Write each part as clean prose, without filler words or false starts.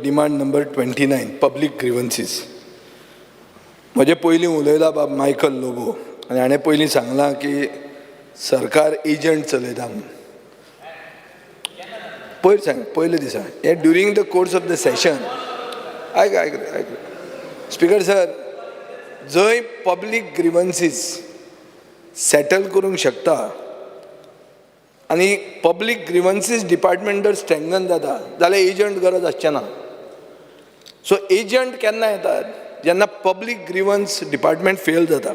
Demand number 29 public ग्रीवन्सीस. म्हजे पयलीं उलयला बाब मायकल लोबो आनी हाणें पयलीं सांगलां की सरकार एजंट चलयता म्हणून. पयर सांग पयले दिसा हे during the course of the session. आयक आयक आयक स्पीकर सर, जंय पब्लीक ग्रीवन्सीस सेटल करूंक शकता आनी पब्लीक ग्रीवन्सीस डिपार्टमेंट जर स्ट्रेंगन जाता जाल्यार एजंट गरज आसचें ना. सो एजंट केन्ना येतात जेन्ना पब्लीक ग्रीवन्स डिपार्टमेंट फेल जाता.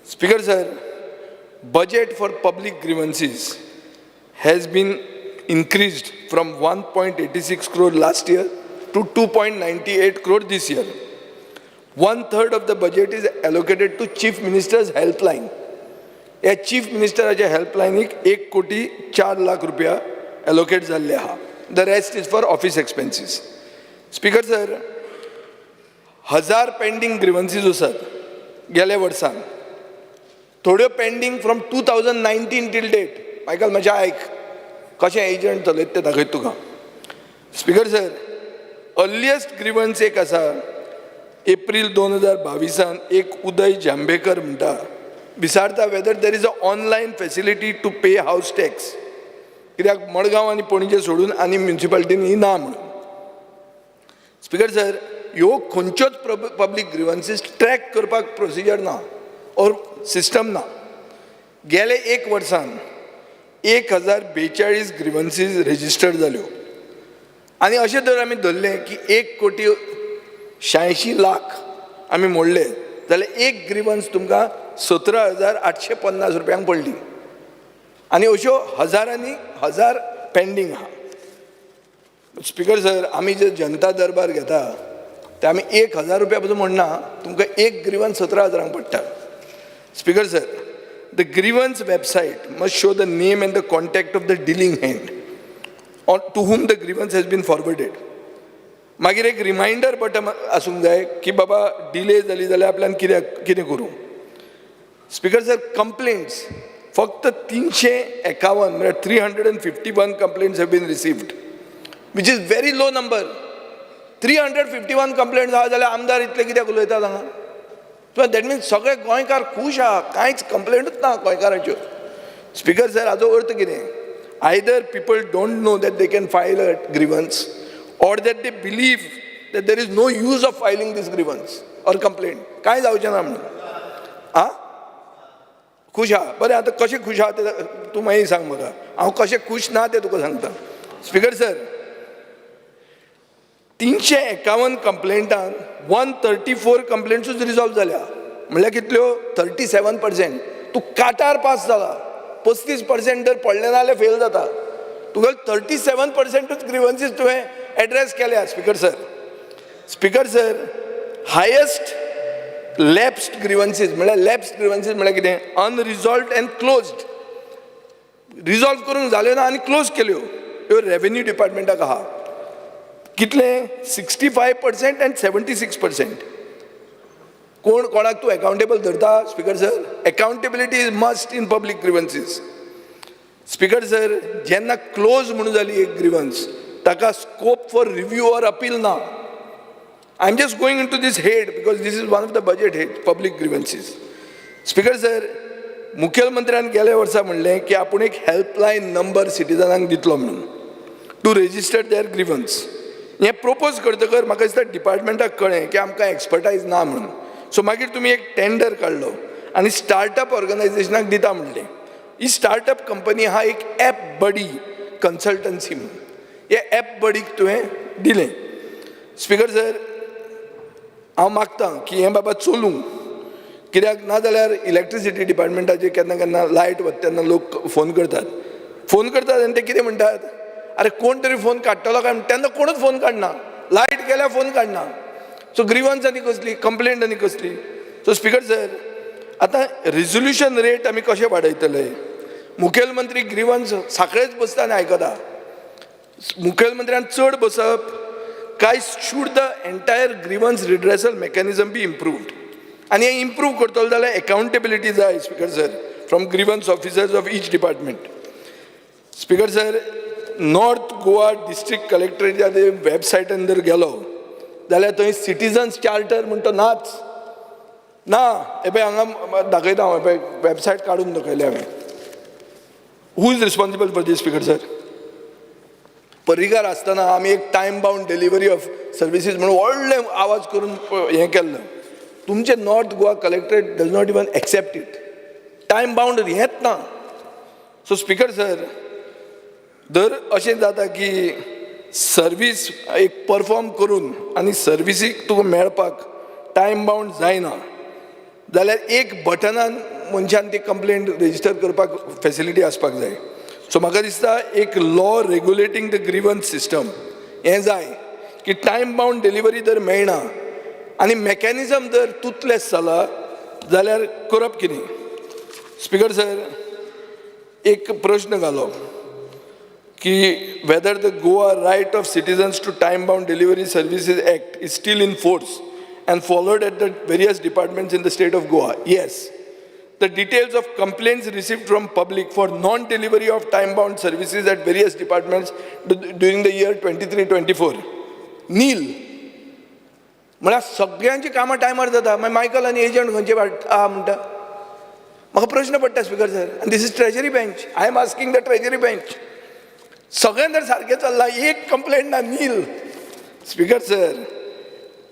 Speaker sir, budget for public grievances has been increased from 1.86 crore last year to 2.98 crore this year. 1/3 of the budget is allocated to Chief Minister's helpline. या chief मिनिस्टराच्या हेल्पलायनीक 1,04,00,000 रुपया allocate जाल्ले आहा. The rest is for office expenses. Speaker sir, 1000 pending grievances आसात गेल्या वर्सान. थोड्यो pending from 2019 till date. Michael म्हजें आयक कशें एजंट चलयता तें दाखयता तुका. स्पीकर सर, अर्लियस्ट ग्रीवन्स एक आसा एप्रील 2022 एक उदय जांबेकर म्हणटा, विचारता whether there is a online facility to pay house tax. कित्याक मडगांव आनी पणजे सोडून आनी म्युनिसिपालिटीनी ना म्हणून. स्पीकर सर, ह्यो खंयच्योच पब्लीक ग्रीवन्सीस ट्रॅक करपाक प्रोसिजर ना और सिस्टम ना. गेले एक वर्सान 1042 ग्रीवन्सीस रजिस्टर्ड जाल्यो आनी अशें जर आमी धरलें की 1,86,00,000 आमी मोडले जाल्यार एक ग्रीवन्स तुमकां 17,850 रुपयांक पडली आनी अश्यो हजारांनी हजार पेंडींग आहा. स्पीकर सर, आमी जे जनता दरबार घेता ते आमी 1,000 रुपया पासून म्हणना, तुमकां एक ग्रीवन्स 17,000 पडटा. Speaker sir, the grievance website must show the name and the contact of the dealing hand or to whom the grievance has been forwarded. मागीर एक रिमाइंडर बटन आसूंक जाय की बाबा डिले जाली जाल्यार आपल्यान कितें करूं. स्पीकर सर, कंप्लेंट्स फक्त 351 म्हणजे 351 complaints have been received, which is very low number. 351 complaints आहा जाल्यार आमदार इतले कित्याक उलयतात हांगा? दॅट मिन्स सगळे गोंयकार खूश आहा, कांयच कंप्लेंटूच ना गोंयकाराच्यो. स्पीकर सर, हाचो अर्थ कितें? Either people don't know that they can file a grievance or that they believe that there is no use of filing this grievance or complaint. काय जावचें ना म्हणून. आं खुश आहा? बरें, आतां कशें खुश आहा तें तूं मागीर सांग म्हाका. हांव कशें खुश ना तें तुका सांगता. स्पीकर सर, 351 कंप्लेंटान 134 कंप्लेंट्सूच रिजॉल्व जाल्या. म्हणल्यार कितल्यो? 37%. तूं काटार पास जाला. 35% जर पडले ना जाल्यार फेल जाता. तुगेल 37%च ग्रीवन्सीस तुवें एड्रेस केल्या. Speaker sir, speaker sir, highest lapsed grievances म्हळ्यार लॅप्स्ड ग्रीवन्सीस म्हळ्यार कितें? अनरिजॉल्वड एंड क्लोज्ड. रिजॉल्व करूंक जाल्यो ना आनी क्लोज केल्यो. ह्यो रेव्हेन्यू डिपार्टमेंटाक आहा. कितले? 65% एंड 76%. कोणाक तूं अकाउंटेबल धरता? Speaker sir, accountability is must in public grievances. Speaker sir, जेन्ना क्लोज म्हणून जाली एक ग्रीवन्स ताका scope for review or appeal ना. I am just going into these head because these is one of the budget head public grievances. Speaker sir, मुखेलमंत्र्यान गेल्या वर्सा म्हणलें की आपूण एक हेल्पलायन नंबर सिटिजनांक दितलो म्हणून टू रेजिस्टर देअर ग्रीवन्स. हें प्रोपोज करतकर म्हाका दिसता डिपार्टमेंटाक कळ्ळें की आमकां एक्सपर्टायज ना म्हणून. सो मागीर तुमी एक टेंडर काडलो आनी स्टार्टअप ऑर्गनायझेशनाक दिता म्हणलें. ही स्टार्टअप कंपनी आहा एक ॲप बडी कन्सल्टन्सी म्हणून. हे ॲप बडीक तुवें दिलें. स्पीकर सर, हांव मागतां की हें बाबा चलूं. कित्याक ना जाल्यार इलेक्ट्रिसिटी डिपार्टमेंटाचेर केन्ना केन्ना लायट वता तेन्ना लोक फोन करतात आनी ते कितें म्हणटात? अरे कोण तरी फोन काडटलो काय? तेन्ना कोणूच फोन काडना. लायट गेल्यार फोन काडना. सो ग्रीवन्स आनी कसली, कंप्लेंट आनी कसली? सो स्पीकर सर, आतां रिजोल्युशन रेट आमी कशें वाडयतले? मुखेलमंत्री ग्रीवन्स साखळेच बसता आनी आयकता. मुखेलमंत्र्यान चड बसप काय should the entire grievance redressal mechanism be improved? आनी हें इम्प्रूव करतलो जाल्यार अकाउंटेबिलिटी जाय. Speaker sir, from grievance officers of each department. Speaker sir, north Goa district कलेक्टरेच्या वेबसायटान जर गेलो जाल्यार थंय सिटिजन्स चार्टर म्हणटा नाच ना. हे पळय हांगा दाखयता हांव, हे पळय वेबसायट काडून दाखयले हांवें. Who is responsible for this speaker sir? Parrikar आसतना आमी एक time bound delivery of services म्हणून व्हडले आवाज करून हें केल्लो. तुमचे north Goa collectorate does not even accept it. Time bound हेंच ना. सो स्पीकर सर, दर अशें जाता की सर्वीस एक परफॉर्म करून आनी सर्विसीक तुका मेळपाक टायम बाउंड जायना जाल्यार एक बटनान मनशान ती कंप्लेंट रेजिस्टर करपाक फॅसिलिटी आसपाक जाय. सो म्हाका दिसता एक लॉ रेग्युलेटींग द ग्रीवन्स सिस्टम हें जाय की टायम बाउंड डिलिव्हरी जर मेळना आनी मेकॅनिझम जर तुतलेस जाला जाल्यार करप कितें? स्पीकर सर, एक प्रश्न घालो की whether the Goa right of citizens to time bound delivery services act is still in force and followed at the various departments in the state of Goa. Yes. The details of complaints received from public for non-delivery of time-bound services at various departments during the year 23-24. नील. म्हळ्यार सगळ्यांची कामां टायमार जाता. मागीर Michael आनी agent खंयचे म्हणटा. म्हाका प्रश्न पडटा स्पीकर सर, आनी this is treasury bench. I am asking the treasury bench. सगळें जर सारकें चल्लां, एक कंप्लेंट ना, नील. स्पीकर सर,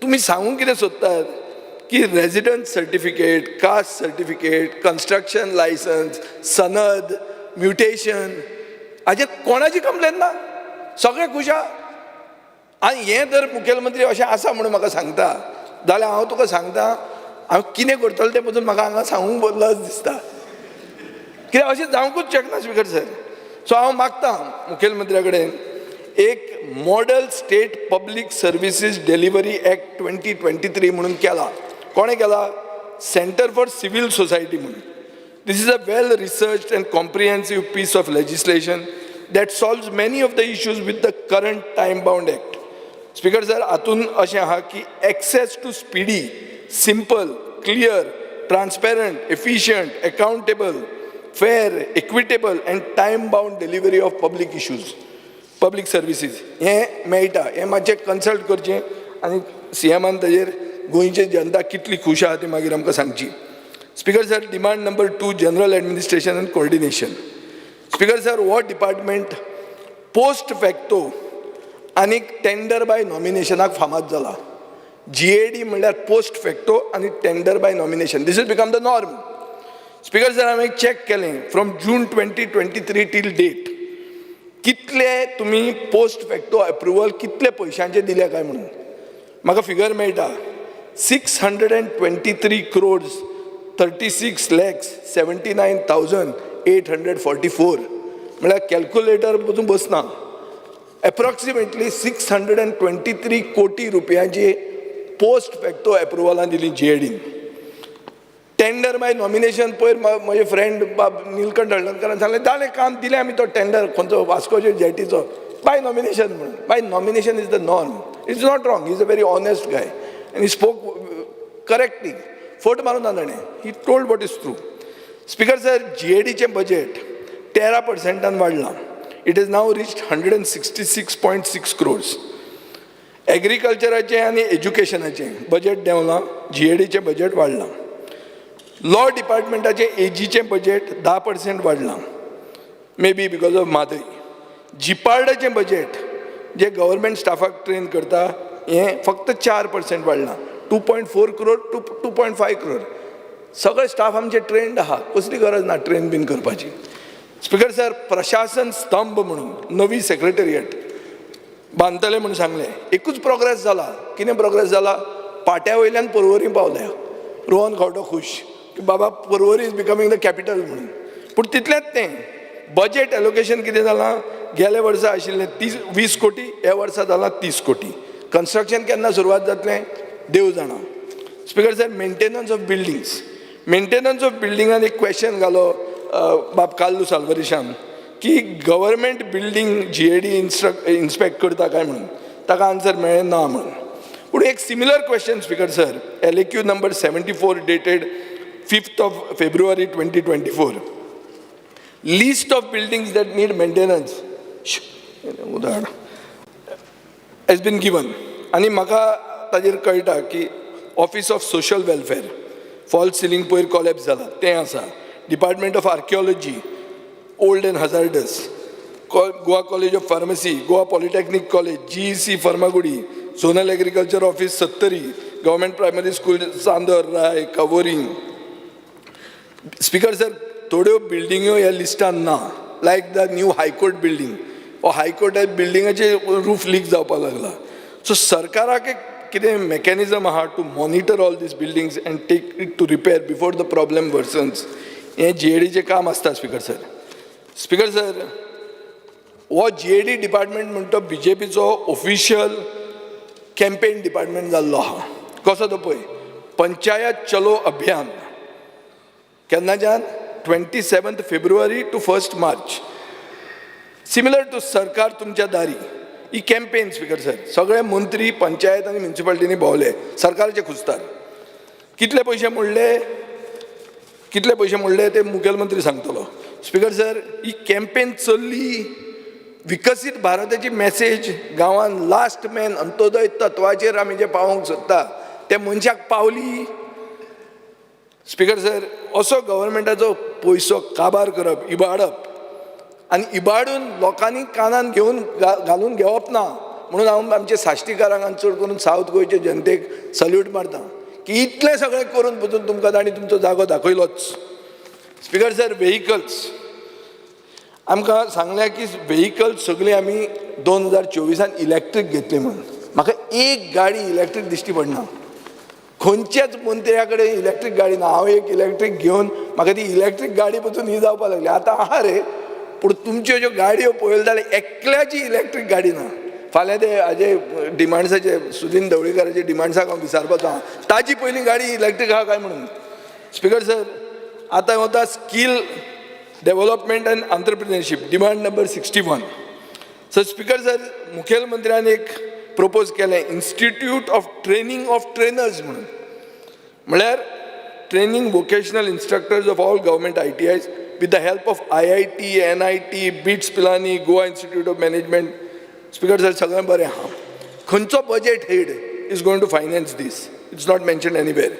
तुम्ही सांगूंक कितें सोदतात की resident certificate, caste certificate, construction licence, सनद, म्युटेशन हाजेर कोणाची कंप्लेन ना, सगळे खुशा. आनी हें जर मुखेलमंत्री अशें आसा म्हणून म्हाका सांगता जाल्यार हांव तुका सांगता, हांव कितें करतलो तें पसून म्हाका हांगा सांगूंक लज दिसता. कित्याक अशें जावंकूच शकना स्पीकर सर. सो हांव मागतां मुखेलमंत्र्या कडेन एक model state public services delivery act 2023 म्हणून केला. कोणे केला? सेंटर फॉर सिव्हिल सोसायटी म्हणून. This is a well researched and comprehensive piece of legislation that solves many of the issues with the current time bound act. Speaker sir, हातून अशें आहा की access to speedy, simple, clear, transparent, efficient, accountable, fair, equitable and time bound delivery of public issues, public services हें मेळटा. हें मातशें consult करचें आनी सीएमान ताजेर गोंयची जनता कितली खूश आहा ती मागीर आमकां सांगची. Speaker sir, demand number 2, general administration and coordination. Speaker sir, हो डिपार्टमेंट पोस्ट फॅक्टो आनी टेंडर बाय नॉमिनेशनाक फामाद जाला. GAD म्हणल्यार पोस्ट फॅक्टो आनी tender by nomination. This is become the norm. Speaker sir, हांवें चॅक केलें फ्रॉम जून 2023 टील डेट कितले तुम्ही पोस्ट फॅक्टो अप्रुवल कितले पयशांचे दिले काय म्हणून म्हाका फिगर मेळटा. 623 crores 36,79,844 म्हळ्यार कॅल्क्युलेटर पसून बसना. एप्रॉक्सिमेटली 623 कोटी रुपयांची पोस्ट फॅक्टो अप्रुवलां दिली GADन. टेंडर बाय नॉमिनेशन पयर म्हजे फ्रेंड नीलकंठ हळदणकरान सांगलें जालें काम दिलें आमी तो टेंडर खंयचो वास्कोचे जेटीचो बाय नॉमिनेशन म्हणून. By nomination is the norm. It's not wrong. Is a very honest guy and he spoke correctly. फोट मारून ना ताणें. He told what is true. Speaker sir, GADचें बजेट 13% वाडलां. It is now reached 166.6 crores. एग्रीकल्चराचें आनी एज्युकेशनाचें बजेट देंवलां. GADचें बजेट वाडलां. लॉ डिपार्टमेंटाचें AGचें बजेट 10% वाडलां. Maybe because of Mhadei. जिपार्डाचें बजेट जे गव्हर्मेंट स्टाफाक ट्रेन करता हें फक्त 4% वाडलां. 2.4 crore to 2.5 crore. सगळे स्टाफ आमचे ट्रेंड आहा. कसली गरज ना ट्रेन बीन करपाची. स्पीकर सर, प्रशासन स्तंभ म्हणून नवी सेक्रेटरिएट बांदतले म्हणून सांगलें. एकूच प्रोग्रेस जाला. कितें प्रोग्रेस जाला? पाट्या वयल्यान पर्वरी पावल्या. रोहन खंवटो खुश की बाबा Porvorim is becoming the capital म्हणून. पूण तितलेंच तें बजेट एलोकेशन कितें जालां? गेल्या वर्सा आशिल्लें 20 कोटी, ह्या वर्सा जालां 30 कोटी. कन्स्ट्रक्शन केन्ना सुरवात जातलें देव जाणा. Speaker sir, maintenance of buildings. Maintenance of बिल्डिंगान एक क्वेश्चन घालो बाब काल्लू साल्वरिशान की गव्हर्मेंट बिल्डिंग GAD इन्स्पेक्ट करता काय म्हणून. ताका आन्सर मेळ्ळें ना म्हणून. पूण एक similar question speaker sir, LAQ number 74 dated 5th of February 2024. List of buildings that need maintenance. उदाहरण has been given. आणि म्हाका ताजेर कळटा की office of social welfare falls ceiling पयर कॉलेप्स जाला तें आसा. Department of archaeology old and hazardous, Goa college of pharmacy, Goa polytechnic college, GEC Farmagudi, zonal agriculture office Sattari, government primary school Chandor, Rai, Cavorim. Speaker sir, थोड्यो बिल्डिंग्यो ह्या लिस्टान ना, like the new high court building. High court बिल्डिंगाचे रूफ लीक जावपाक लागला. सो सरकाराक एक कितें मेकॅनिझम आहा to monitor all these buildings and take it to repair before the problem worsens. हें GADचें काम आसता स्पीकर सर. स्पीकर सर, हो GAD डिपार्टमेंट म्हणटा BJPचो ऑफिशियल कॅम्पेन डिपार्टमेंट जाल्लो आहा. कसो तो पळय, पंचायत चलो अभियान केन्नाच्यान 27 फेब्रुवारी टू 1 मार्च. सिमिलर टू सरकार तुमच्या दारी ही कॅम्पेन स्पीकर सर. सगळे मंत्री पंचायत आनी म्युन्सिपालिटींनी भोंवले सरकारचे खुस्तार. कितले पयशे मोडले ते मुखेलमंत्री सांगतलो. स्पीकर सर, ही कॅम्पेन चल्ली, विकसीत भारताची मॅसेज गांवांत लास्ट मॅन अंत्योदय तत्वाचेर आमी जे पावोवंक सोदता त्या मनशाक पावली. स्पीकर सर, असो गव्हर्मेंटाचो पयसो काबार करप, इबाडप आनी इबाडून लोकांनी कानान घेवन घालून घेवप ना म्हणून हांव आमच्या साश्टीकारांक आनी चड करून सावथ गोंयचे जनतेक सल्यूट मारता की इतलें सगळें करून पसून तुमकां तांणी तुमचो जागो दाखयलोच. स्पीकर सर, व्हेइकल्स आमकां सांगल्या की व्हेइकल्स सगळीं आमी 2024 इलेक्ट्रीक घेतली म्हणून. म्हाका एक गाडी इलेक्ट्रीक दिश्टी पडना. खंयच्याच मंत्र्या कडेन इलेक्ट्रीक गाडी ना. हांव एक इलेक्ट्रीक घेवन म्हाका ती इलेक्ट्रीक गाडी पसून ही जावपाक लागली. आतां आहा रे, पूण तुमच्यो ज्यो गाडयो पळयल्यो जाल्यार एकल्याची इलेक्ट्रीक गाडी ना. फाल्यां ते हाजे डिमांड्साचे सुदीन ढवळीकाराचे डिमांड्साक हांव विचारपाचो आहा, ताजी पयली गाडी इलेक्ट्रीक आहा काय म्हणून. स्पीकर सर, आतां वता skill development and entrepreneurship, demand number 61. So speaker sir, मुखेलमंत्र्यान एक प्रपोज केलें institute of training of trainers म्हणून. म्हळ्यार training vocational instructors of all government ITIs with the help of IIT, NIT, BITS Pilani, Goa Institute of Management. Speaker sir, सगळें बरें आहा. खंयचो budget head is going to finance this? It's not mentioned anywhere.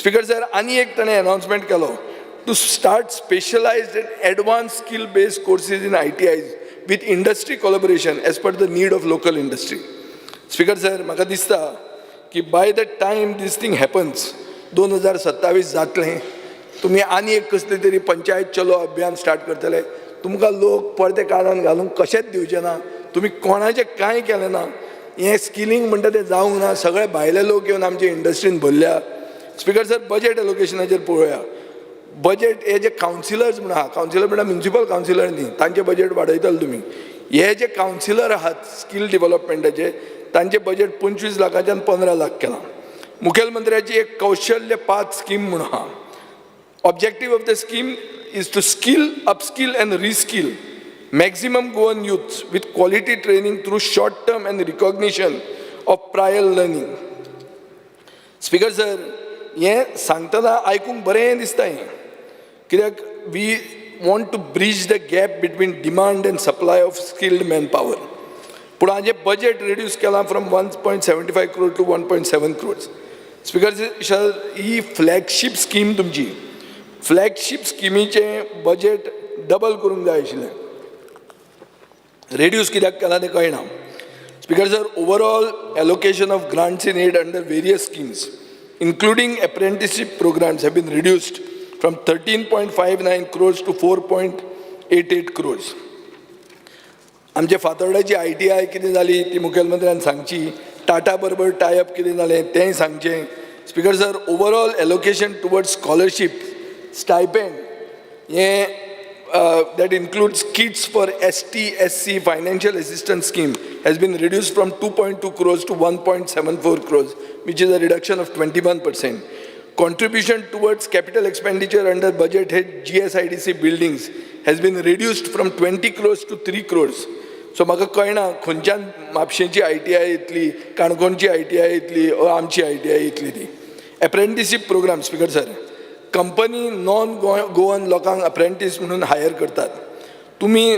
Speaker sir, आनी एक ताणें announcement केलो to start specialized and advanced skill-based courses in ITIs with industry collaboration as per the need of local industry. Speaker sir, म्हाका दिसता की by the time this thing happens, 2027 जातलें, तुम्ही आनी एक कसले तरी पंचायत चलो अभियान स्टार्ट करतले. तुमकां लोक पडदे कानान घालून कशेंच दिवचे ना. तुम्ही कोणाचें कांय केलें ना. हें स्किलिंग म्हणटा तें जावंक ना. सगळे भायले लोक येवन आमचे इंडस्ट्रीन भरल्या. स्पीकर सर, बजेट एलोकेशनाचेर पळोवया. बजेट हे जे कावन्सिलर्स म्हण आहा, कावन्सिलर म्हणटा म्युन्सिपल कावन्सिलर न्ही, तांचे बजेट वाडयतले तुमी. हे जे कावन्सिलर आहात स्कील डेव्हलपमेंटाचे, तांचे बजेट 25 लाखाच्यान 15 लाख केलां. मुखेलमंत्र्याची एक कौशल्य 5 स्कीम म्हण आहा. Objective of the scheme is to skill, upskill and reskill maximum Goan youths with quality training through short-term and recognition of prior learning. Speaker sir, हें सांगतना आयकूंक बरें दिसता हें, कित्याक we want to bridge the gap between demand and supply of skilled manpower. पूण हाजें budget reduce केलां from 1.75 crore to 1.7 crores. Speaker sir, ही फ्लॅगशीप स्कीम तुमची. फ्लॅगशीप स्किमीचें बजेट डबल करूंक जाय आशिल्लें. रिड्यूस कित्याक केलां तें कळना. Speaker sir, overall allocation of grants in aid under various schemes including apprenticeship programs have been reduced from 13.59 crores to 4.88 crores. आमचे फातोर्डाची ITI कितें जाली ती मुखेलमंत्र्यान सांगची. टाटा बरोबर टायअप कितें जालें तेंय सांगचें. Speaker sir, overall allocation towards scholarship stipend that includes kids for ST, SC financial assistance scheme has been reduced from 2.2 crores to 1.74 crores, which is a reduction of 21%. Contribution towards capital expenditure under budget head GSIDC buildings has been reduced from 20 crores to 3 crores. So म्हाका कळना खंयच्यान म्हापशेंची ITI येतली, काणकोणची ITI येतली, आमची ITI येतली ती. Apprenticeship program, speaker sir, company non Goan लोकांक अप्रेंटीस म्हणून हायर करतात. तुम्ही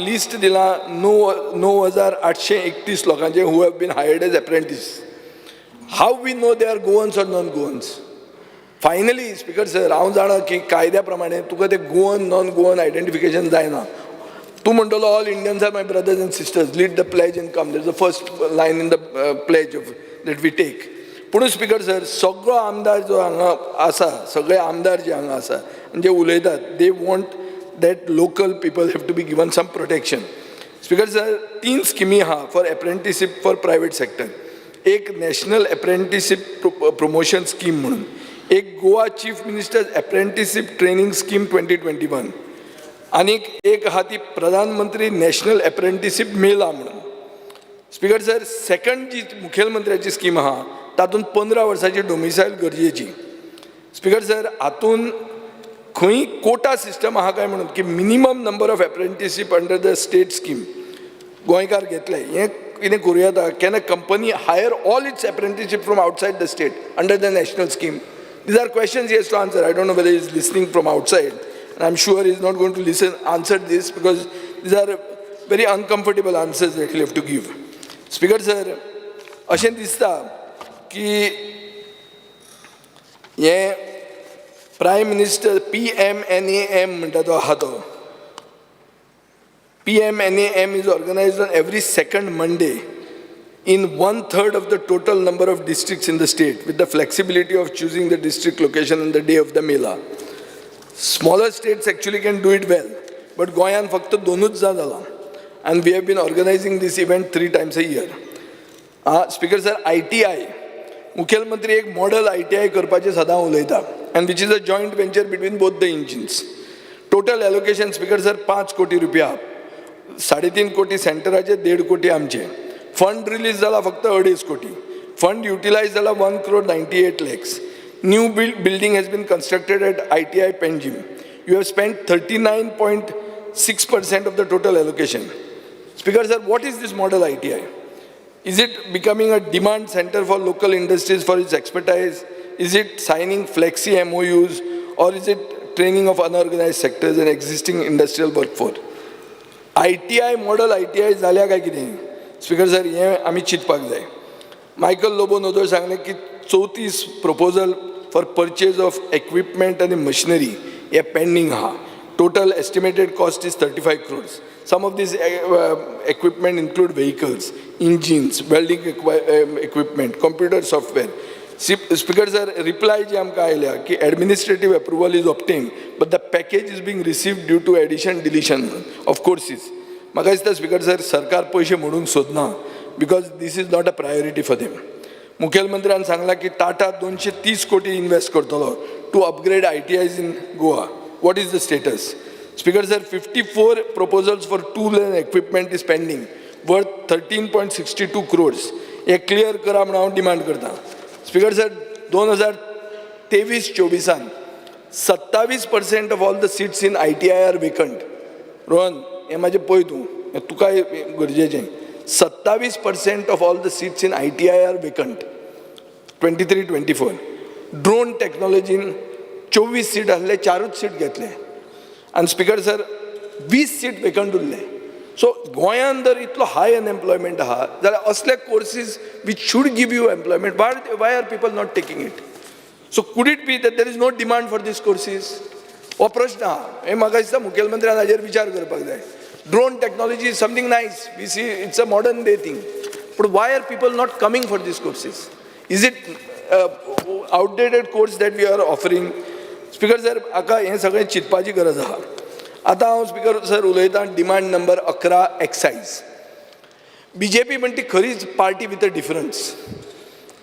लिस्ट दिला 9,831 लोकांचे who have been hired as apprentice. How we know they are Goans or non Goans? Finally speaker sir, हांव जाणा की कायद्या प्रमाणे तुका ते गोवन नॉन गोवन आयडेंटिफिकेशन जायना. तूं म्हणटलो all Indians are my brothers and sisters, lead the pledge in come. That is the first line in the pledge of that we take. पूण स्पीकर सर, सगळो आमदार जो हांगा आसा, सगळे आमदार जे हांगा आसा जे उलयतात, they want that local people have to be given some protection. Speaker sir, 3 स्किमी आहा for apprenticeship for private sector. एक नॅशनल एप्रेंटिसीप प्रमोशन स्कीम म्हणून, एक Goa chief minister's apprenticeship training scheme 2021, आणि एक आहा ती प्रधानमंत्री नॅशनल एप्रेंटिसीप मेला म्हणून. स्पीकर सर, सेकंड जी मुखेलमंत्र्याची स्कीम आहा तातूंत 15 वर्सांची डोमिसायल गरजेची. स्पीकर सर, हातून खंय कोटा सिस्टम आहा काय म्हणून की minimum number of apprenticeship under the state scheme गोंयकार घेतले. हें कितें करूं येता? Can a company hire all its apprenticeship from outside the state under the national scheme? These are questions he has to answer. I don't know whether he is listening from outside, and I'm sure he is not going to answer this because these are very uncomfortable answers that he'll have to give. Speaker sir, अशें दिसता की हे prime minister PMNAM म्हणटा तो आहा तो. PMNAM is organized on every second Monday in 1/3 of the total number of districts in the state, with the flexibility of choosing the district location and the day of the Mela. Smaller states actually can do it well, but Goyan फक्त 2च जाला, and we have been organizing this event 3 times a year. Speaker sir, ITI, मुखेलमंत्री एक model ITI करपाचे सदां उलयता, and which is a joint venture between both the engines. Total allocation Speaker sir 5 कोटी रुपया, 3.5 कोटी सेंटराचे, 1.5 कोटी आमचे. फंड रिलीज जाला फक्त 2.5 कोटी. फंड युटिलायज जाला 1,98 lakhs. New building has been constructed at ITI Panjim. You have spent 39.6% of the total allocation. Speaker sir, what is this model ITI? Is it becoming a demand center for local industries for its expertise? Is it signing flexi MOUs, or is it training of unorganized sectors and existing industrial workforce? ITI model ITI जाल्या काय कितें? Speaker sir, हें आमी चिंतपाक जाय. Michael Lobo नोदोर सांगलें की 34 proposal for purchase of equipment आनी मशिनरी हे पेंडींग आहा. Total estimated cost is 35 crores. Some of these equipment include vehicles, engines, welding equipment, computer software. Speaker sir, reply जी आमकां आयल्या की administrative approval is obtained, but the package is being received due to addition deletion of courses. म्हाका दिसता speaker sir, सरकार पयशे म्हणूंक सोदना, because these is not a priority for them. मुखेलमंत्र्यान सांगला की टाटा 230 कोटी इन्वेस्ट करतलो to upgrade ITIs in Goa. What is the status? Speaker sir, 54 proposals for tool and equipment is pending, worth 13.62 crores. हे क्लियर करा म्हणून हांव डिमांड करता. Speaker sir, 2023-24 27% of all the seats in ITI are vacant. Rohan, हे माझे पळय तूं, तुकाय गरजेचें. 27% of all the seats in ITI are vacant. 23-24 drone टेक्नॉलॉजीन 24 सीट आसले, 4च सीट घेतले. आनी स्पीकर सर, 20 सीट वेकंट उरले. सो गोंयांत जर इतलो हाय अनएम्प्लॉयमेंट आहा जाल्यार असले courses which should give you employment, Y R people not taking it? So could it be that there is no demand for these courses? हो प्रश्न आहा. हे म्हाका दिसता मुखेलमंत्र्यान हाजेर विचार करपाक जाय. Drone technology is something nice. We see it's a modern day thing. But why are people not coming for these courses? Is it outdated course that we are offering? Speaker sir, हाका हें सगळें चिंतपाची गरज आहा. आतां हांव speaker sir उलयतां demand number 11 excise. BJP म्हणटा ती खरीच पार्टी विथ अ डिफरन्स.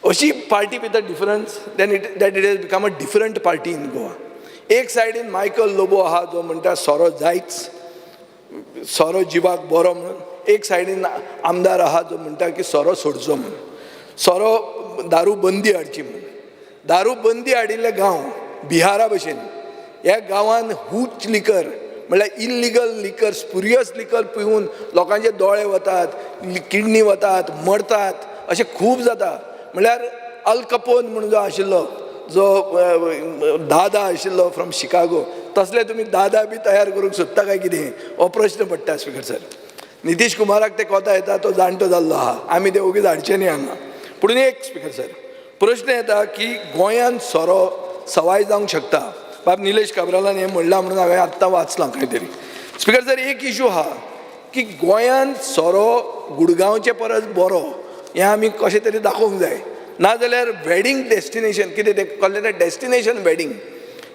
अशी party with a difference then that it has become a different party in Goa. एक सायडीन मायकल लोबो आहा जो म्हणटा सोरो जायच, सोरो जिवाक बरो म्हणून. एक सायडीन आमदार आहा जो म्हणटा की सोरो सोडचो म्हणून, सोरो दारू बंदी हाडची म्हणून. दारू बंदी हाडिल्ले गांव बिहारा भशेन, ह्या गांवांत हूच लिकर म्हळ्यार इल्लिगल लिकर, स्पुरियस लिकर पिवन लोकांचे दोळे वतात, किडनी वतात, मरतात, अशें खूब जाता. म्हळ्यार अल कपोन म्हणून जो आशिल्लो, जो दादा आशिल्लो फ्रॉम शिकागो, तसले तुम्ही दादा बी तयार करूंक सोदता काय कितें हो प्रश्न पडटा स्पिकर सर. नितीश कुमाराक ते कोता येता तो जाणटो जाल्लो आहा, आमी ते ओगीच हाडचे न्ही हांगा. पूण एक स्पिकर सर प्रश्न येता की गोंयांत सोरो सवाय जावंक शकता. बाब निलेश काब्रालान हें म्हणलां म्हणून हांवें आत्तां वाचलां खंय तरी. स्पिकर सर एक इशू आहा की गोंयांत सोरो गुडगांवचे परस बरो हें आमी कशें तरी दाखोवंक जाय. नाजाल्यार वेडींग डेस्टिनेशन कितें तें कहलें तें डेस्टिनेशन वेडींग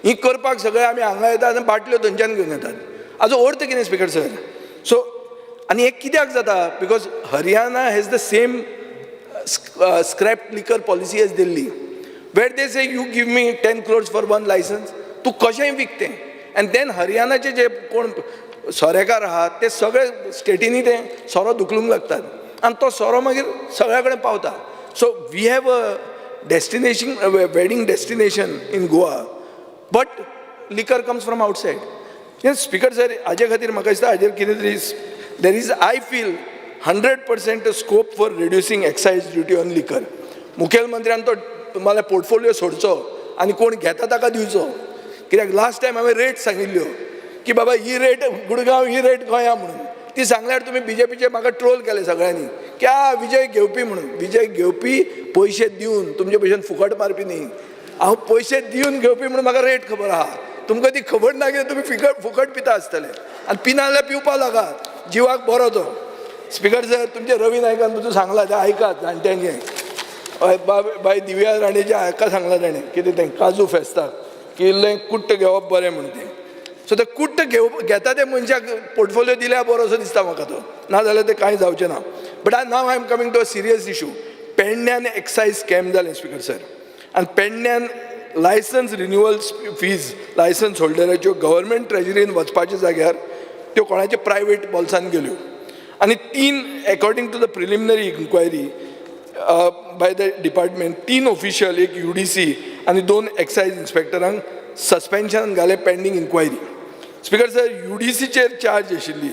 ही करपाक सगळे आमी हांगा येतात आनी बाटल्यो थंयच्यान घेवन येतात. हाजो अर्थ कितें स्पिकर सर. सो आनी हें कित्याक जाता because Haryana has the same scrap liquor policy as Delhi, where they say you give me 10 crores for one licence, तूं कशेंय विकतें. एंड देन हरियाणाचे जे कोण सोरेकार आहात ते सगळे स्टेटींनी ते सोरो धुकलूंक लागतात आनी तो सोरो मागीर सगळ्या कडेन पावता. So we have a destination wedding destination in Goa but liquor comes from outside. Speaker sir हाजे खातीर म्हाका दिसता हाजेर कितें तरी there is I feel 100% scope for reducing excise duty on liquor. मुखेलमंत्र्यान तो तुम्हाला पोर्टफोलिओ सोडचो आनी कोण घेता ताका दिवचो. कित्याक लास्ट टायम हांवें रेट सांगिल्ल्यो की बाबा ही रेट गुडगांव ही रेट गोंया म्हणून. ती सांगल्यार तुमी बीजेपीचे म्हाका ट्रोल केले सगळ्यांनी क्या विजय घेवपी म्हणून. विजय घेवपी पयशे दिवन तुमचे भशेन फुकट मारपी न्ही. हांव पयशे दिवन घेवपी म्हणून म्हाका रेट खबर आहा. तुमकां ती खबर ना कितें तुमी फुकट पिता आसतले आनी पिना जाल्यार पिवपा लागा जिवाक बरो तो. स्पिकर सर तुमचे रवी नायकान तुजो सांगलां तें आयकात जाणट्यांचे. बाय दिव्या राणेचे हाका सांगलां ताणें कितें तें काजू फेस्ताक की इल्लें कुट्ट घेवप बरें म्हणून तें. सो ते कुट्ट घेता ते मनशाक पोर्टफोलिओ दिल्यार बरो असो दिसता म्हाका तो, नाजाल्यार तें कांय जावचें ना. But now I am coming to a serious issue. पेडण्यान एक्सायज स्कॅम जालें स्पिकर सर आनी पेडण्यान लायसन्स रिन्युअल फीज लायसन्स होल्डराच्यो गव्हर्मेंट ट्रेजरीन वचपाच्या जाग्यार त्यो कोणाच्या प्रायवेट बॉल्सान गेल्यो आनी 3 according to the preliminary inquiry by the department 3 official एक UDC आनी 2 एक्सायज इन्स्पेक्टरांक सस्पेन्शन घाले पेंडींग इन्क्वायरी. स्पिकर सर UDCचेर चार्ज आशिल्ली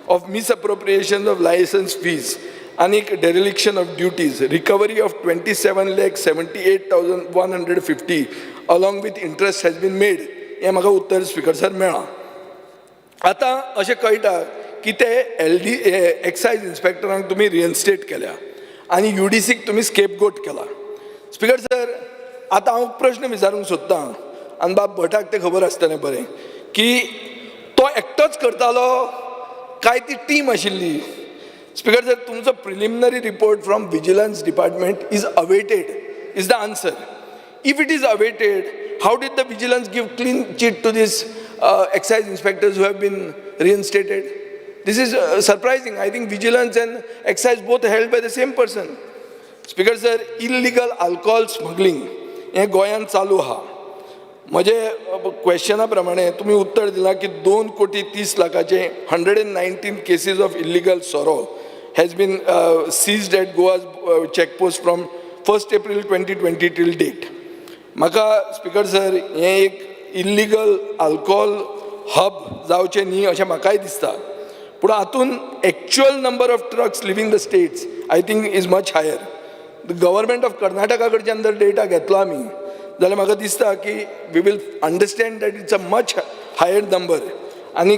of misappropriation of licence fees आनी dereliction of duties recovery of 27,78,150 along with interest has been made. हें म्हाका उत्तर स्पिकर सर मेळ्ळां. आतां अशें कळटा की ते एक्सायज इन्स्पेक्टरांक तुमी रिइन्स्टेट केल्या आनी UDCक तुमी स्केपगोट केला. स्पिकर सर आतां हांव प्रश्न विचारूंक सोदतां आनी बाब भटाक तें खबर आसतलें बरें की तो एकटोच करतालो काय ती टीम आशिल्ली. स्पिकर सर तुमचो preliminary report from vigilance department is awaited is the answer. If it is awaited how did the vigilance give clean chit to these excise inspectors who have been reinstated? This is surprising. I think vigilance and excise both held by the same person. Speaker sir, illegal alcohol smuggling हे गोंयांत चालू आहा. म्हजे क्वेश्चना प्रमाणे तुम्ही उत्तर दिला की 2,30,00,000 119 cases of illegal sorrow has been seized at Goa's checkpost from 1st April 2020 till date. म्हाका स्पिकर सर हें एक इल्लिगल अल्कोहोल हब जावचें न्ही अशें म्हाकाय दिसता. पूण हातून actual number of trucks leaving the states I think is much higher. The government of Karnataka कडच्यान जर डेटा घेतलो आमी जाल्यार म्हाका दिसता की we will understand that it's a much higher number. आनी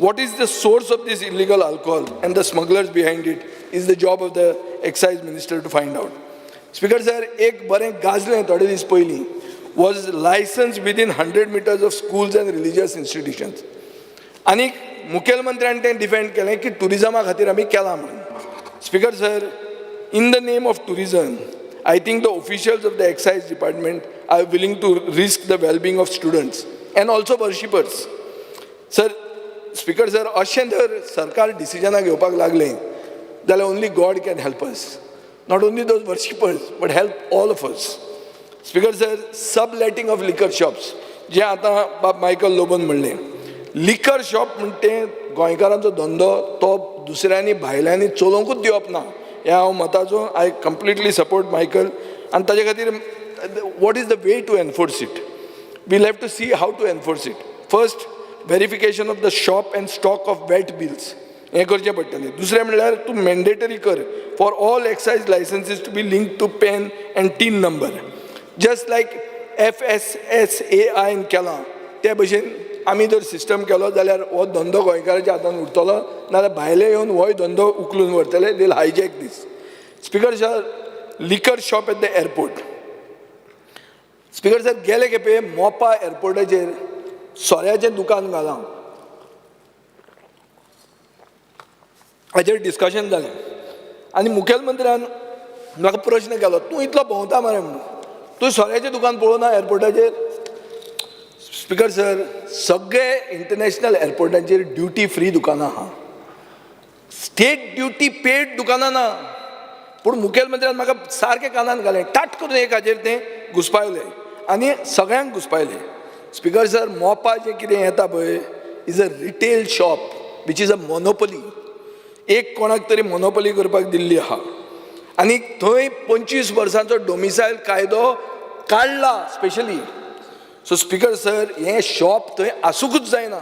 what is the source of this illegal alcohol and the smugglers behind it is the job of the excise minister to find out. Speaker sir एक बरें गाजलें थोडे दीस पयलीं was licensed within 100 meters of schools and religious institutions. आनीक मुखेलमंत्र्यान तें defend केलें की टुरिजमा खातीर आमी केलां म्हणून. Speaker sir in the name of tourism I think the officials of the excise department are willing to risk the wellbeing of students and also worshippers. Sir speaker sir अशें जर सरकार डिसिजनां घेवपाक लागलें जाल्यार only God can help us. Not only those worshippers but help all of us. Speaker sir subletting of liquor shops जे आतां बाब मायकल लोबन म्हणलें लिकर शॉप म्हणटा तें गोंयकारांचो धंदो तो दुसऱ्यांनी भायल्यांनी चलोवंकूच दिवप ना हें हांव मताचो. आय कंप्लिटली सपोर्ट मायकल आनी ताजे खातीर what is the way to enforce it. We'll have to see how to enforce it. First verification of the shop and stock of VAT bills हें करचें पडटलें. दुसरें म्हणल्यार तूं मॅन्डेटरी कर for all excise licensees to be link to PAN and TIN number. Just like FSSAI केलां ते भशेन आमी जर सिस्टम केलो जाल्यार हो धंदो गोंयकाराच्या हातान उरतलो, नाल्यार भायले येवन होय धंदो उखलून व्हरतले. दे हायजॅक दीस. स्पीकर सर, लिकर shop at the airport. Speaker sir, गेले खेपे मोपा एअरपोर्टाचेर सोऱ्याचें दुकान घालां हाचेर डिस्कशन जालें आनी मुखेलमंत्र्यान म्हाका प्रश्न केलो, तूं इतलो भोंवता मरे म्हणून, तूं सोऱ्याचें दुकान पळोवना एअरपोर्टाचेर. स्पीकर सर, सगळे इंटरनॅशनल एअरपोर्टाचेर ड्युटी फ्री दुकानां आहा, स्टेट ड्युटी पेड दुकानां ना. पूण मुखेलमंत्र्यान म्हाका सारकें कानान घालें, टाट करून एक हाचेर तें घुसपायलें आनी सगळ्यांक घुसपायलें. स्पीकर सर, मोपा जें कितें येता पळय is a retail shop which is a monopoly. एक कोणाक तरी मोनोपली करपाक दिल्ली आहा आनी थंय 25 वर्सांचो डोमिसायल कायदो काडला स्पेशली. सो स्पीकर सर, हें शॉप थंय आसूंकूच जायना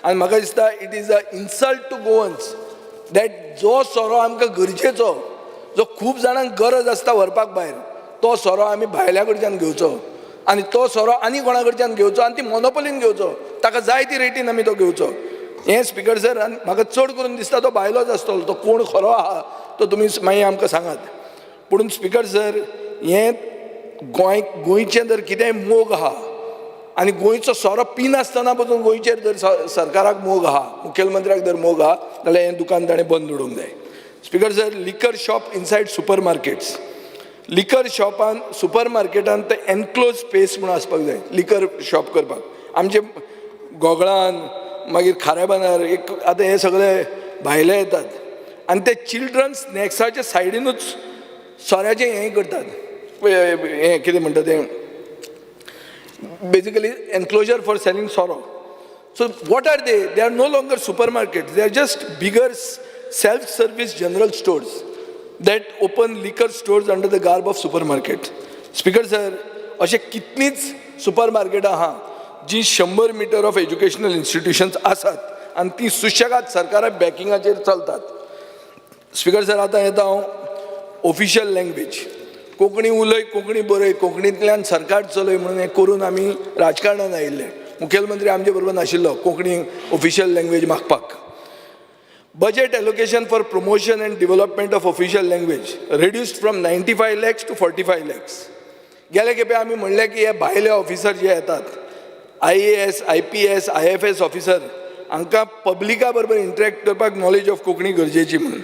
आनी म्हाका दिसता it is a insult to Goans that जो सोरो आमकां गरजेचो, जो खूब जाणांक गरज आसता व्हरपाक भायर, तो सोरो आमी भायल्या कडच्यान घेवचो आनी तो सोरो आनी कोणा कडच्यान घेवचो आनी ती मोनोपलीन घेवचो, ताका जाय ती रेटीन आमी तो घेवचो. हें स्पीकर सर, आनी म्हाका चड करून दिसता तो भायलोच आसतलो. तो कोण खरो आहा तो तुमी मागीर आमकां सांगात. पूण स्पीकर सर, हें गोंयचें जर कितेंय मोग आहा आनी गोंयचो सोरो पिनासतना पसून गोंयचेर जर सरकाराक मोग आहा, मुखेलमंत्र्याक जर मोग आहा, जाल्यार हें दुकान ताणें बंद उडोवंक जाय. स्पीकर सर, लिकर शॉप इनसायड सुपर मार्केट्स. लिकर शॉपान सुपर मार्केटान ते एनक्लोज स्पेस म्हणून आसपाक जाय लिकर शॉप करपाक. आमचे गोगळान मागीर खारेबांदार एक आतां हे सगळे भायले येतात आनी ते चिल्ड्रन स्नॅक्साच्या सायडीनूच सोऱ्याचें हें करतात. हें कितें म्हणटा तें बेसिकली एनक्लोजर फॉर सेलिंग सोरो. So what are they are no longer super market, they are just bigger self service general stores that open liquor stores under the garb of supermarket. Speaker sir, अशे कितलींच सुपर मार्केटां आहा जी 100 metre of educational institutions आसात आनी ती सुशेगाद सरकारा बॅकिंगाचेर चलतात. स्पीकर सर, आतां येता हांव ऑफिशियल लँग्वेज. कोंकणी उलय, कोंकणी बरय, कोंकणींतल्यान सरकार चलय म्हणून हें करून आमी राजकारणांत आयिल्ले. मुखेलमंत्री आमचे बरोबर नाशिल्लो कोंकणी ऑफिशियल लँग्वेज मागपाक. Budget allocation for promotion and development of official language reduced from 95 lakhs to 45 lakhs. गेले खेपे आमी म्हणलें की हे भायले ऑफिसर जे येतात, IAS, IPS, IFS ऑफिसर, हांकां पब्लिका बरोबर इंटरॅक्ट करपाक नॉलेज ऑफ कोंकणी गरजेची म्हणून.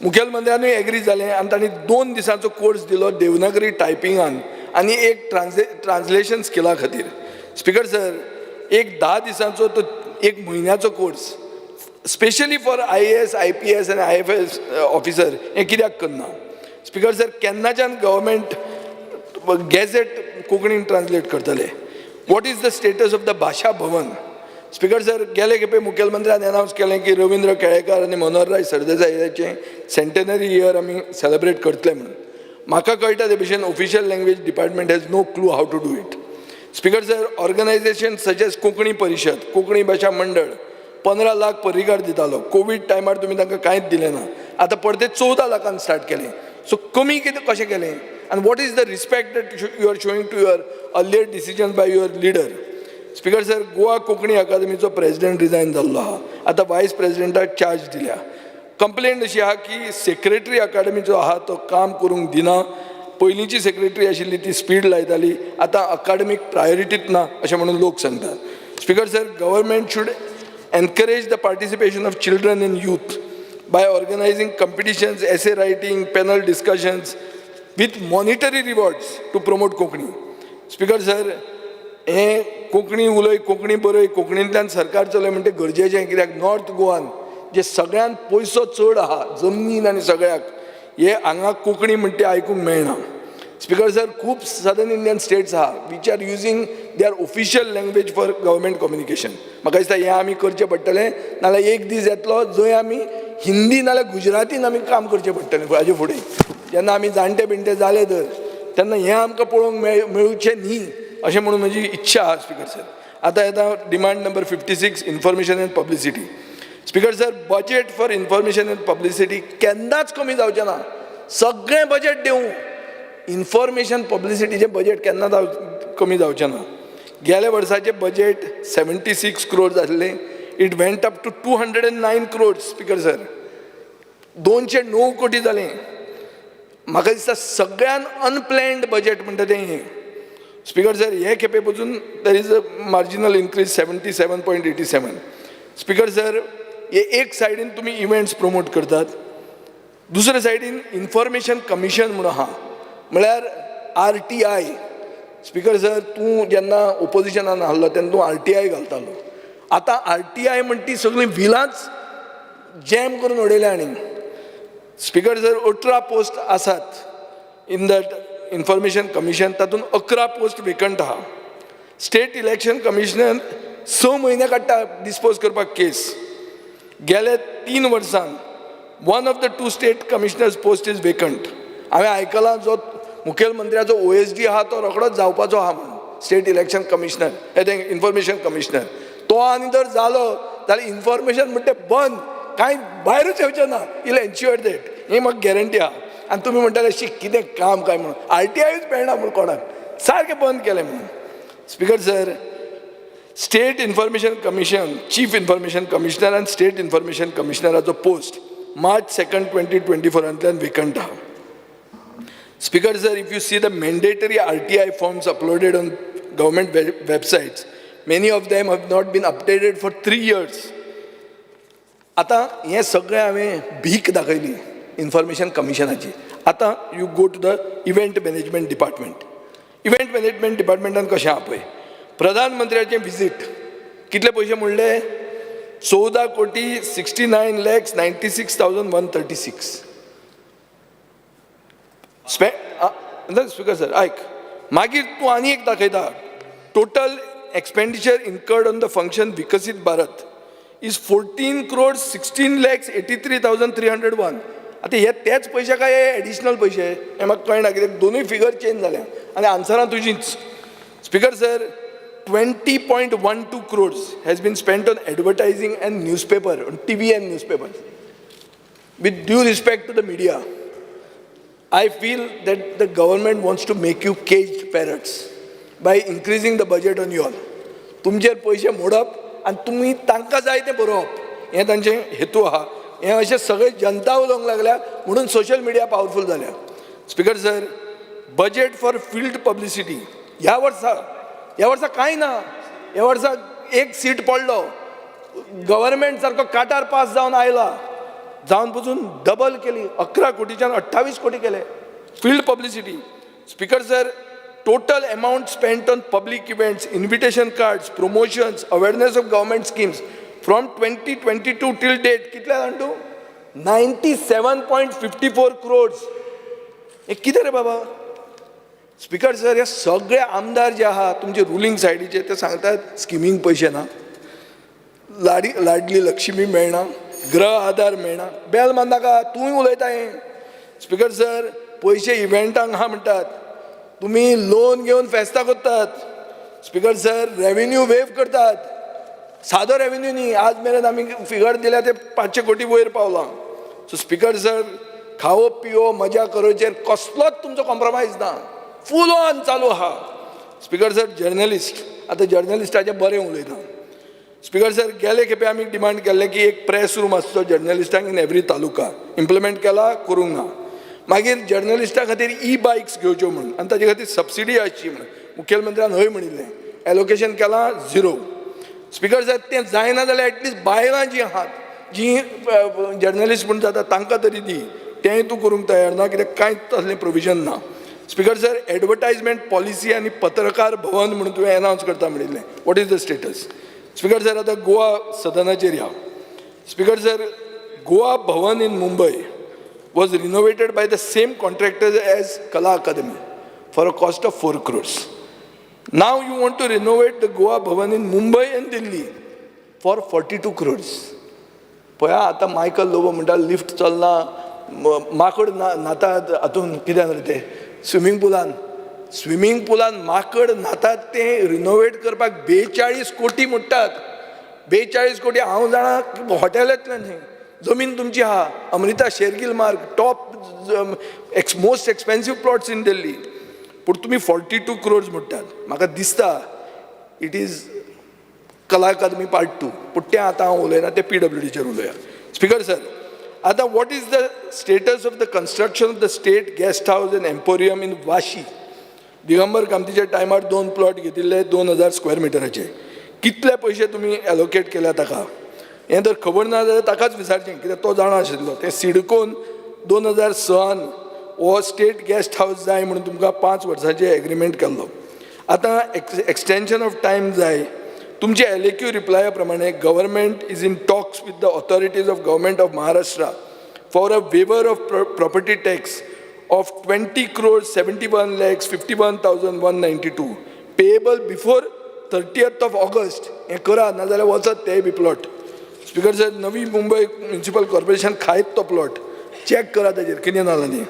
मुखेलमंत्र्यानूय एग्री जालें आनी तांणी 2 दिसांचो कोर्स दिलो देवनागरी टायपिंगान आनी एक ट्रान्सलेशन स्किला खातीर. स्पीकर सर, एक 10 दिसांचो तो 1 म्हयन्याचो course specially for IAS, IPS आनी IFS ऑफिसर हें कित्याक करना? स्पीकर सर, केन्नाच्यान गव्हर्मेंट गॅझेट कोंकणीन ट्रान्सलेट करतले? What is the status of the भाशा भवन? स्पीकर सर, गेले खेपे मुखेलमंत्र्यान अनावन्स केलें की रवींद्र केळेकार आनी मनोहरराय सरदेसायाचें सेंटेनरी इयर आमी सेलेब्रेट करतले म्हणून. म्हाका कळटा ते भशेन official language department has no clue how to do it. Speaker sir, organisation such as Konkani Parishad, Konkani भाशा मंडळ 15 लाख पगार दितालो. कोवीड टायमार तुमी तांकां कांयच दिलें ना. आतां परते 14 लाखान स्टार्ट केलें. सो कमी कितें कशें केलें? आनी what is the respect that you are showing to your earlier decisions by your leader? Speaker sir, Goa Konkani अकादमीचो प्रेसिडेंट रिजायन जाल्लो आहा. आतां वायस प्रेसिडेंटाक चार्ज दिल्या. कंप्लेंट अशी आहा की सेक्रेटरी अकादमीचो आहा तो काम करूंक दिना. पयलींची सेक्रेटरी आशिल्ली ती स्पीड लायताली, आतां अकादमीक प्रायोरिटीच ना अशें म्हणून लोक सांगतात. Speaker sir, government should encourage the participation of children and youth by organizing competitions, essay writing, panel discussions with monetary rewards to promote Konkani. Speaker sir, हे कोंकणी उलय, कोंकणी बरय, कोंकणींतल्यान सरकार चलय म्हणटे गरजेचें. कित्याक नॉर्थ गोवान जे सगळ्यान पयसो चड आहा जमनीन आनी सगळ्याक, हे हांगा कोंकणी म्हणटे आयकूंक मेळना. स्पीकर सर, खूब सदर्न इंडियन स्टेट्स आहा which are using their official language for government communication. म्हाका दिसता हें आमी करचें पडटलें, नाल्यार एक दीस येतलो जंय आमी हिंदी नाल्यार गुजरातीन आमी काम करचें पडटलें हाजे फुडें. जेन्ना आमी जाणटे बिणटे जाले तर तेन्ना हें आमकां पळोवंक मेळचें न्ही अशें म्हणून म्हजी इच्छा आहा. स्पीकर सर, आतां येता demand number 56, information and publicity. Speaker sir, budget for information and publicity केन्नाच कमी जावचें ना. सगळें बजेट देंवू, इन्फॉर्मेशन पब्लिसिटीचें बजेट केन्ना कमी जावचें ना. गेल्या वर्साचे बजेट 76 crores आसले. It went up to 209 crores. Speaker sir 209 कोटी जालें. म्हाका दिसता सगळ्यान अनप्लॅन्ड बजेट म्हणटा तें हें. स्पीकर सर हे खेपे पसून देर is a marginal increase 77.87. Speaker sir हे एक सायडीन तुमी इव्हेंट्स प्रमोट करतात, दुसरे सायडीन इन्फॉर्मेशन कमिशन म्हणून आहा म्हळ्यार RTI. स्पीकर सर तूं जेन्ना ओपोजिशनान आहलो तेन्ना तूं RTI घालतालो. आतां RTI म्हणटा ती सगळीं व्हिलांच जॅम करून उडयल्या. आनी स्पीकर सर 18 पोस्ट आसात इन दॅट इन्फॉर्मेशन कमिशन, तातूंत 11 पोस्ट वेकंट आहा. स्टेट इलेक्शन कमिशनर 6 म्हयने काडटा डिस्पोज करपाक केस. गेल्या 3 वर्सान 1 of the 2 state commissioners post is vacant. हांवें आयकलां जो मुखेलमंत्र्याचो OSD आहा तो रोखडोच जावपाचो आहा म्हणून state election commissioner, information commissioner. तो आनी जर जालो जाल्यार इन्फॉर्मेशन म्हणटा तें बंद, कांय भायरूच येवचें ना. इल एन्श्युअर दॅट. ही म्हाका गॅरंटी आहा. आनी तुमी म्हणटाले शी कितें काम काय म्हणून RTIच मेळना म्हणून कोणाक, सारकें बंद केलें म्हणून. Speaker sir state information commission, chief information commissioner आनी स्टेट इन्फॉर्मेशन कमिशनराचो पोस्ट March 2nd, 2024 वेकंट आहा. Speaker sir, if you see the mandatory RTI forms uploaded on government websites, many of them have not been updated for 3 years. आता हे सगळें हांवें भीक दाखयली information कमिशनाची. आतां you go to the event management department. Event management डिपार्टमेंटान कशें आहा पळय, प्रधानमंत्र्याचें विजीट कितले पयशे म्हणले 14,69,96,136. स्पीकर सर आयक, मागीर तूं आनी एक दाखयता total expenditure incurred on the function विकसीत भारत इज 14,16,83,301. आतां हे तेच पयशे काय एडिशनल पयशे हे म्हाका कळना, कित्याक दोनूय फिगर चेंज जाल्या आनी आन्सरां तुजींच. Speaker sir 20.12 crores has been spent on advertising and newspaper, on TV and newspapers. With due respect to the media, I feel that the government wants to make you caged parrots by increasing the budget on you all. तुमचेर पयशे मोडप आनी तुमी तांकां जाय तें बरोवप हें तांचें हेतू आहा. हें अशें सगळें जनता उलोवंक लागल्या म्हणून सोशल मिडिया पावरफूल जाल्या. Speaker sir budget for field publicity ह्या वर्सा कांय ना. ह्या वर्सा एक सीट पडलो, गव्हर्मेंट सारको काटार पास जावन आयला, जावन पसून डबल केली, 11 कोटीच्यान 28 कोटी केले field publicity. Speaker sir total amount spent on public events, invitation cards, promotions, awareness of government schemes from 2022 till date कितले जाणा 97.54 crores. हे कितें रे बाबा. स्पीकर सर हे सगळे आमदार जे आहा तुमचे रुलींग सायडीचे ते सांगतात स्किमींक पयशे ना, लाडली लक्ष्मी मेळना, गृह आधार मेळना. बेल मारनाका, तूंय उलयता हें. स्पीकर सर पयशे इव्हेंटांक आहा म्हणटात, तुमी लोन घेवन फेस्तां करतात. स्पीकर सर रेव्हेन्यू वेव करतात, सादो रेव्हेन्यू न्ही. आज मेरेन आमी फिगर दिल्या ते 500 कोटी वयर पावलां. सो स्पीकर सर खावप पिवप मजा करचेर कसलोच तुमचो कॉम्प्रोमायज ना, फूल ऑन चालू आहा. स्पीकर सर जर्नलिस्ट, आतां जर्नलिस्टाचें बरें उलयता. स्पीकर सर गेले खेपे आमी डिमांड केल्लें की एक प्रेस रूम आसचो जर्नलिस्टांक इन एवरी तालुका. इम्प्लिमेंट केला, करूंक ना. मागीर जर्नलिस्टां खातीर बायक्स घेवच्यो म्हणून आनी ताजे खातीर सबसिडी आसची म्हणून मुखेलमंत्र्यान हय म्हणिल्लें. एलोकेशन केलां 0. स्पीकर सर तें जायना जाल्यार एटलिस्ट बायलां जीं आहात, जीं जर्नलिस्ट म्हूण जाता तांकां तरी दी. तेंय तूं करूंक तयार ना, कित्याक कांयच तसलें प्रोविजन ना. स्पीकर सर एडवर्टायजमेंट पॉलिसी आनी पत्रकार भवन म्हणून तुवें अनावन्स करता म्हणिल्लें. What is the status. Speaker sir आतां गोवा सदनाचेर या. Speaker sir Goa Bhavan in Mumbai was renovated by the same contractors as Kala Academy for a cost of 4 crores. Now you want to renovate the Goa Bhavan in Mumbai and Delhi for 42 crores. पळया आतां Michael Lobo म्हणटा lift चलना, माकड न्हातात हातून कितें रे ते swimming पुलान माकड न्हातात ते रिनोवेट करपाक 42 कोटी मोडटात. 42 कोटी हांव जाणा हॉटेल येतलें न्ही. जमीन तुमची आहा, अमृता शेरगिल मार्ग, top most expensive plots in Delhi, पूण तुमी 42 crores म्हणटात. म्हाका दिसता इट इज कला अकादमी पार्ट 2. पूण तें आतां हांव उलयना, तें PWDचेर उलया. स्पीकर सर, आतां what is the status of the construction of the state guest house and emporium in Vashi? Digambar कामतीच्या टायमार 2 प्लॉट घेतिल्ले 2000 स्क्वेअर मिटराचे. कितले पयशे तुमी एलोकेट केल्या ताका हें जर खबर ना जाल्यार ताकाच विचारचें, कित्याक तो जाणा आशिल्लो. तें सिडकोन 2006 हो स्टेट गेस्ट हाऊस जाय म्हणून तुमकां 5 वर्सांचे एग्रीमेंट केल्लो. आतां एक्सटेंशन ऑफ टायम जाय. तुमचे LAQ रिप्लाया प्रमाणे government is in talks with the authorities of government of Maharashtra for a waiver of property tax of 20,71,51,192 payable before 30th of August. हें करा, नाजाल्यार वचत तेय बी प्लॉट. स्पीकर सर, नवी मुंबय म्युनिसिपल कॉर्पोरेशन खायत तो प्लॉट. चॅक करा ताजेर कितें नाजालें न्ही,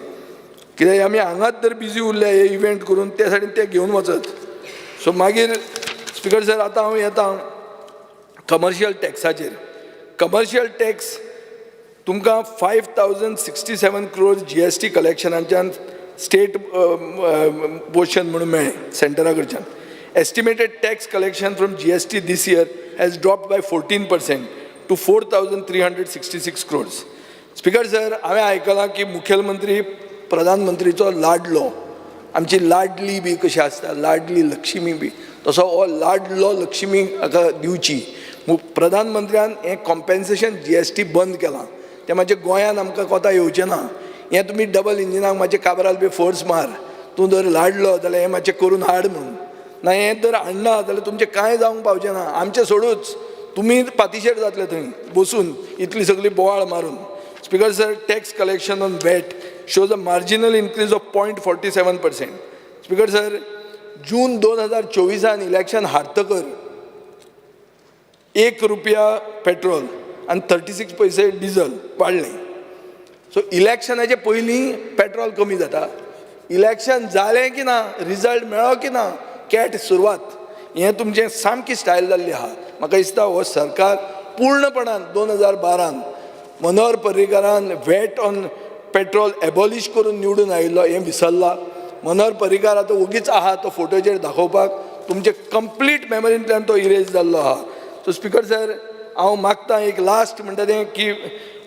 कित्याक आमी हांगाच जर बिजी उरले हे इव्हेंट करून ते सायडीन ते घेवन वचत. सो मागीर स्पीकर सर, आतां हांव येता कमर्शियल टॅक्साचेर. कमर्शियल टॅक्स तुमकां 5,067 crores GST कलेक्शनाच्यान स्टेट पोर्शन म्हणून मेळ्ळें सेंटरा कडच्यान. Estimated tax collection from GST this year has dropped by 14% to 4,366 crores. Speaker sir, हांवें आयकलां की मुखेलमंत्री प्रधानमंत्रीचो लाडलो, आमची लाडली बी कशी आसता, लाडली लक्ष्मी बी, तसो हो लाडलो लक्ष्मी हाका दिवची. प्रधानमंत्र्यान हें कॉम्पेन्सेशन GST बंद केलां. तें मातशें गोंयान आमकां कोता येवचें ना. हें तुमी डबल इंजिनाक मातशें काबराल बी फोर्स मार. तूं जर लाडलो जाल्यार हें मातशें करून हाड म्हणून. ना हें जर हाडना जाल्यार तुमचें कांय जावंक पावचें ना. आमचें सोडूच, तुमी पातीशेर जातले थंय बसून इतली सगळी बोवाळ मारून. Speaker sir, tax collection on VAT shows a marginal increase of 0.47%. Speaker sir, June 2024 election हारतकर ₹1 पेट्रोल आणि 36 पैसे डिझल वाडलें. सो इलेक्शनाचे पयलीं पेट्रोल कमी जाता, इलेक्शन जालें की ना, रिजल्ट मेळ्ळो की ना, कॅट सुरवात. हें तुमचें सामकी स्टायल जाल्ली आहा. म्हाका दिसता हो सरकार पूर्णपणान 2012 मनोहर पर्रीकारान VAT ऑन पेट्रोल एबॉलिश करून निवडून आयिल्लो हें विसरला. मनोहर पर्रीकार आतां ओगीच आहा तो फोटोचेर दाखोवपाक. तुमचे कंप्लीट मेमरींतल्यान तो इरेज जाल्लो आहा. सो स्पीकर सर, हांव मागतां एक लास्ट म्हणटा तें की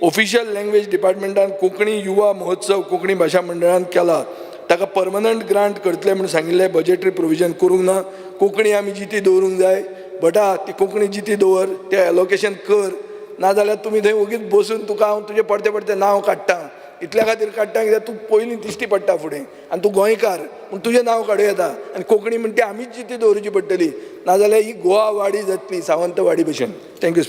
ऑफिशियल लँग्वेज डिपार्टमेंटान कोंकणी युवा महोत्सव कोंकणी भाशा मंडळान केला, ताका परमनंट ग्रांट करतले म्हणून सांगिल्लें. बजेटरी प्रोविजन करूंक ना. कोंकणी आमी जिती दवरूंक जाय. बटा ती कोंकणी जिती दवर, तें एलोकेशन कर. नाजाल्यार तुमी थंय ओगीच बसून तुका हांव तुजें पडते पडते नांव काडटां. इतल्या खातीर काडटा कित्याक तूं पयलीं दिश्टी पडटा फुडें, आनी तूं गोंयकार पूण तुजें नांव काडूं येता. आनी कोंकणी म्हणटा आमीच जिती दवरची पडटली, नाजाल्यार ही गोवा वाडी जातली सावंतवाडी भशेन. थँक्यू.